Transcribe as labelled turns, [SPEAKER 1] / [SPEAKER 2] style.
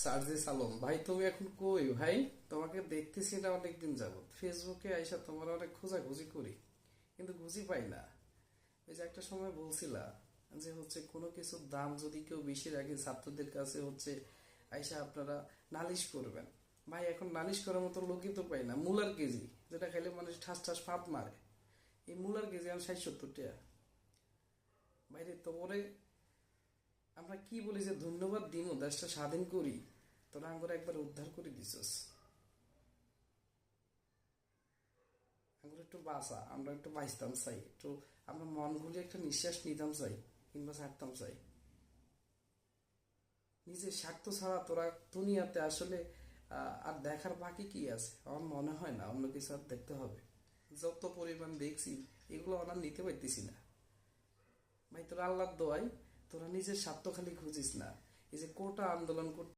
[SPEAKER 1] সার্জিস আলম ভাই, তুমি এখন কই ভাই? তোমাকে দেখতেছি না অনেকদিন যাবত। ফেসবুকে আইসা তোমার অনেক খোঁজাখুঁজি করি, কিন্তু খুঁজি পাই না। ওই যে একটা সময় বলছিলা যে হচ্ছে কোনো কিছুর দাম যদি কেউ বেশি রাখে ছাত্রদের কাছে হচ্ছে আইসা আপনারা নালিশ করবেন। ভাই এখন নালিশ করার মতো লোকই তো পাই না। মূলার কেজি যেটা খাইলে মানুষ ঠাস ঠাস ফাঁদ মারে, এই মূলার কেজি আমি 60-70 টাকা। বাইরে তোমারে আমরা কি বলি যে ধন্যবাদ দিমু, দেশটা স্বাধীন করি, তোরা আঙ্গুর একবার উদ্ধার করে দিছস। আঙ্গুর একটু বাঁচা, আমরা একটু বাঁচতাম চাই, একটু আমরা মন ভুলে একটা নিঃশ্বাস নিতাম চাই, কিংবা ছাড়তাম চাই। নিজের স্বার্থ ছাড়া তোরা দুনিয়াতে আসলে আর দেখার বাকি কি আছে? আমার মনে হয় না অন্য কিছু আর দেখতে হবে। যত পরিমাণ দেখছি, এগুলো আর নিতে পারতেছি না। ভাই তোরা আল্লাহর দোয়াই, তোরা নিজের স্বার্থ খালি খুঁজিস না। এই যে কোটা আন্দোলন